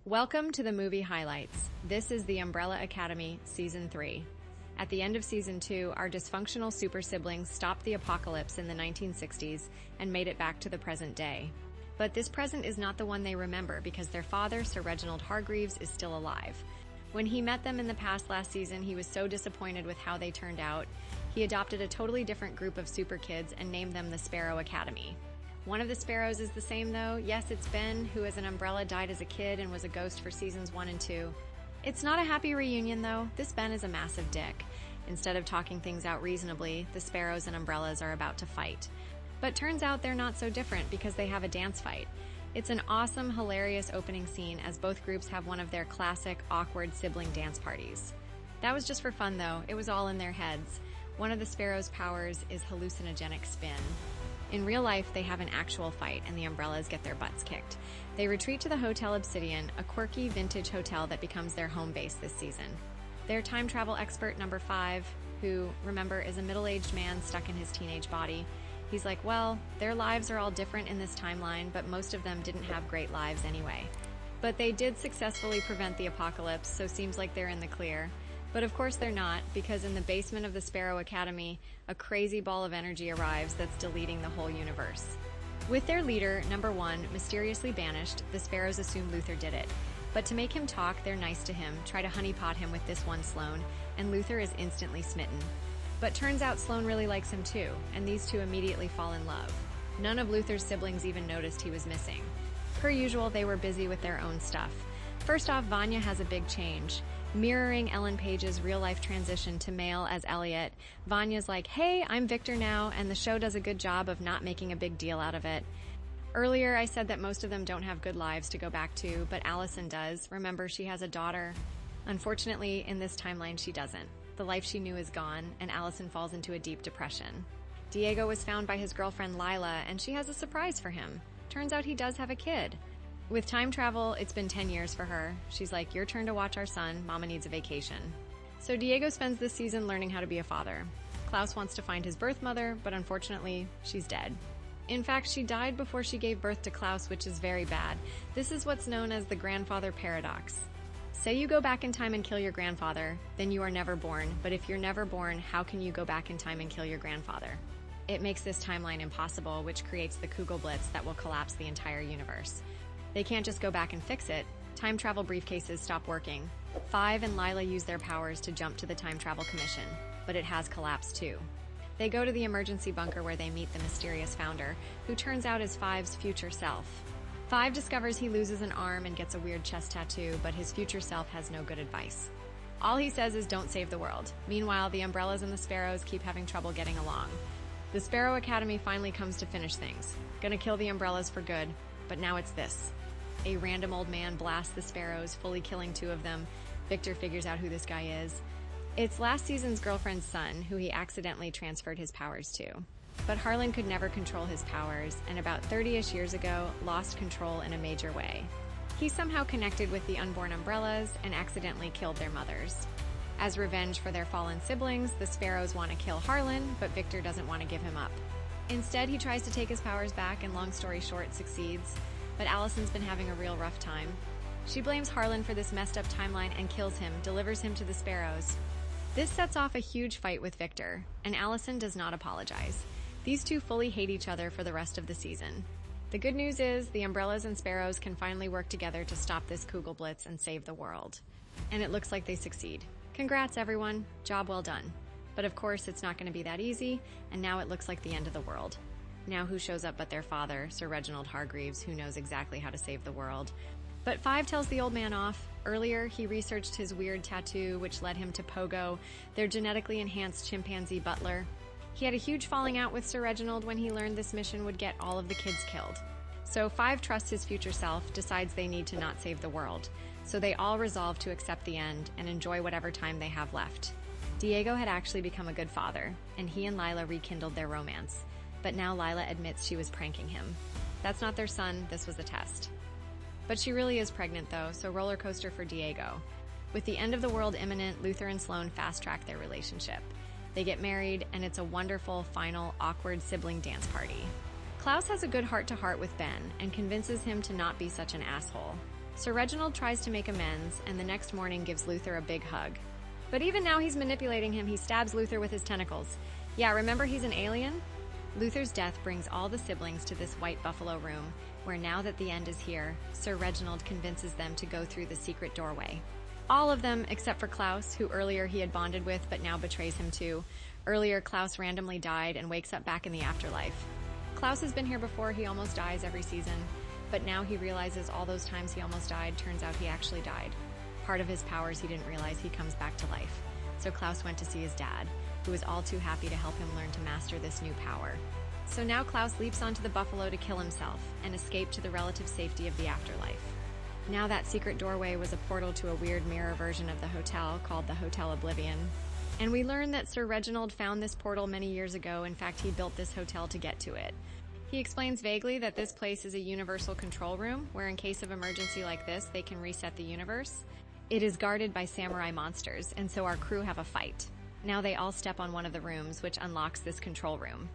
Welcome to the movie highlights. This is The Umbrella Academy, Season 3. At the end of Season 2, our dysfunctional super siblings stopped the apocalypse in the 1960s and made it back to the present day. But this present is not the one they remember because their father, Sir Reginald Hargreaves, is still alive. When he met them in the past last season, he was so disappointed with how they turned out, he adopted a totally different group of super kids and named them the Sparrow Academy. One of the sparrows is the same though. Yes, it's Ben, who as an umbrella died as a kid and was a ghost for seasons 1 and 2. It's not a happy reunion though. This Ben is a massive dick. Instead of talking things out reasonably, the sparrows and umbrellas are about to fight. But turns out they're not so different because they have a dance fight. It's an awesome, hilarious opening scene as both groups have one of their classic, awkward sibling dance parties. That was just for fun though. It was all in their heads. One of the sparrows' powers is hallucinogenic spin. In real life, they have an actual fight and the umbrellas get their butts kicked. They retreat to the Hotel Obsidian, a quirky vintage hotel that becomes their home base this season. Their time travel expert number 5, who, remember, is a middle-aged man stuck in his teenage body. He's like, well, their lives are all different in this timeline, but most of them didn't have great lives anyway. But they did successfully prevent the apocalypse, so seems like they're in the clear. But of course they're not, because in the basement of the Sparrow Academy, a crazy ball of energy arrives that's deleting the whole universe. With their leader, number 1, mysteriously banished, the sparrows assume Luther did it. But to make him talk, they're nice to him, try to honeypot him with this one Sloane, and Luther is instantly smitten. But turns out Sloane really likes him too, and these two immediately fall in love. None of Luther's siblings even noticed he was missing. Per usual, they were busy with their own stuff. First off, Vanya has a big change. Mirroring Ellen Page's real-life transition to male as Elliot, Vanya's like, hey, I'm Victor now, and the show does a good job of not making a big deal out of it. Earlier, I said that most of them don't have good lives to go back to, but Allison does. Remember, she has a daughter. Unfortunately, in this timeline, she doesn't. The life she knew is gone, and Allison falls into a deep depression. Diego was found by his girlfriend Lila, and she has a surprise for him. Turns out he does have a kid. With time travel, it's been 10 years for her. She's like, your turn to watch our son, Mama needs a vacation. So Diego spends this season learning how to be a father. Klaus wants to find his birth mother, but unfortunately, she's dead. In fact, she died before she gave birth to Klaus, which is very bad. This is what's known as the grandfather paradox. Say you go back in time and kill your grandfather, then you are never born, but if you're never born, how can you go back in time and kill your grandfather? It makes this timeline impossible, which creates the Kugelblitz that will collapse the entire universe. They can't just go back and fix it. Time travel briefcases stop working. Five and Lila use their powers to jump to the Time Travel Commission, but it has collapsed too. They go to the emergency bunker where they meet the mysterious founder, who turns out is Five's future self. Five discovers he loses an arm and gets a weird chest tattoo, but his future self has no good advice. All he says is don't save the world. Meanwhile, the umbrellas and the sparrows keep having trouble getting along. The Sparrow Academy finally comes to finish things. Gonna kill the umbrellas for good, but now it's this. A random old man blasts the sparrows, fully killing 2 of them. Victor figures out who this guy is. It's last season's girlfriend's son, who he accidentally transferred his powers to. But Harlan could never control his powers, and about 30-ish years ago, lost control in a major way. He somehow connected with the unborn umbrellas and accidentally killed their mothers. As revenge for their fallen siblings, the sparrows want to kill Harlan, but Victor doesn't want to give him up. Instead, he tries to take his powers back and, long story short, succeeds. But Allison's been having a real rough time. She blames Harlan for this messed up timeline and kills him, delivers him to the sparrows. This sets off a huge fight with Victor, and Allison does not apologize. These two fully hate each other for the rest of the season. The good news is the umbrellas and sparrows can finally work together to stop this Kugelblitz and save the world. And it looks like they succeed. Congrats, everyone. Job well done. But of course, it's not going to be that easy, and now it looks like the end of the world. Now who shows up but their father, Sir Reginald Hargreaves, who knows exactly how to save the world. But Five tells the old man off. Earlier, he researched his weird tattoo, which led him to Pogo, their genetically enhanced chimpanzee butler. He had a huge falling out with Sir Reginald when he learned this mission would get all of the kids killed. So Five trusts his future self, decides they need to not save the world. So they all resolve to accept the end and enjoy whatever time they have left. Diego had actually become a good father, and he and Lila rekindled their romance. But now Lila admits she was pranking him. That's not their son, this was a test. But she really is pregnant though, so roller coaster for Diego. With the end of the world imminent, Luther and Sloane fast-track their relationship. They get married, and it's a wonderful, final, awkward sibling dance party. Klaus has a good heart-to-heart with Ben and convinces him to not be such an asshole. Sir Reginald tries to make amends, and the next morning gives Luther a big hug. But even now he's manipulating him. He stabs Luther with his tentacles. Yeah, remember he's an alien? Luther's death brings all the siblings to this white buffalo room, where now that the end is here, Sir Reginald convinces them to go through the secret doorway. All of them except for Klaus, who earlier he had bonded with but now betrays him too. Earlier, Klaus randomly died and wakes up back in the afterlife. Klaus has been here before. He almost dies every season, but now he realizes all those times he almost died, turns out he actually died. Part of his powers he didn't realize he comes back to life. So Klaus went to see his dad, who was all too happy to help him learn to master this new power. So now Klaus leaps onto the buffalo to kill himself and escape to the relative safety of the afterlife. Now that secret doorway was a portal to a weird mirror version of the hotel called the Hotel Oblivion. And we learn that Sir Reginald found this portal many years ago. In fact, he built this hotel to get to it. He explains vaguely that this place is a universal control room, where in case of emergency like this, they can reset the universe. It is guarded by samurai monsters, and so our crew have a fight. Now they all step on one of the rooms, which unlocks this control room.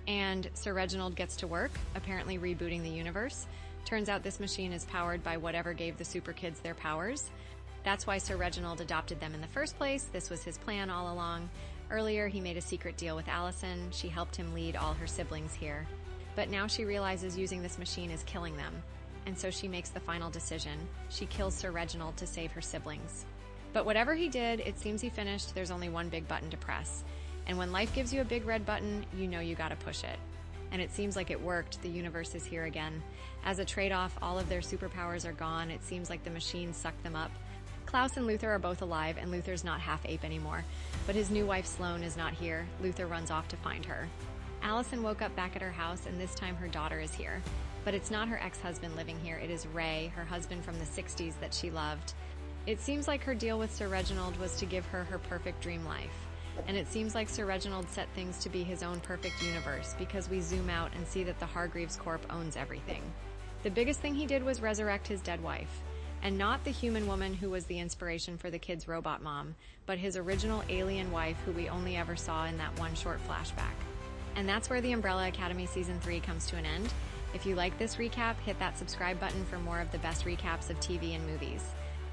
And Sir Reginald gets to work, apparently rebooting the universe. Turns out this machine is powered by whatever gave the super kids their powers. That's why Sir Reginald adopted them in the first place. This was his plan all along. Earlier, he made a secret deal with Allison. She helped him lead all her siblings here. But now she realizes using this machine is killing them. And so she makes the final decision. She kills Sir Reginald to save her siblings. But whatever he did, it seems he finished. There's only one big button to press. And when life gives you a big red button, you know you gotta push it. And it seems like it worked. The universe is here again. As a trade-off, all of their superpowers are gone. It seems like the machine sucked them up. Klaus and Luther are both alive, and Luther's not half-ape anymore. But his new wife Sloane is not here. Luther runs off to find her. Allison woke up back at her house, and this time her daughter is here. But it's not her ex-husband living here. It is Ray, her husband from the 60s that she loved. It seems like her deal with Sir Reginald was to give her her perfect dream life. And it seems like Sir Reginald set things to be his own perfect universe, because we zoom out and see that the Hargreaves Corp owns everything. The biggest thing he did was resurrect his dead wife. And not the human woman who was the inspiration for the kid's robot mom, but his original alien wife who we only ever saw in that one short flashback. And that's where the Umbrella Academy Season 3 comes to an end. If you like this recap, hit that subscribe button for more of the best recaps of TV and movies.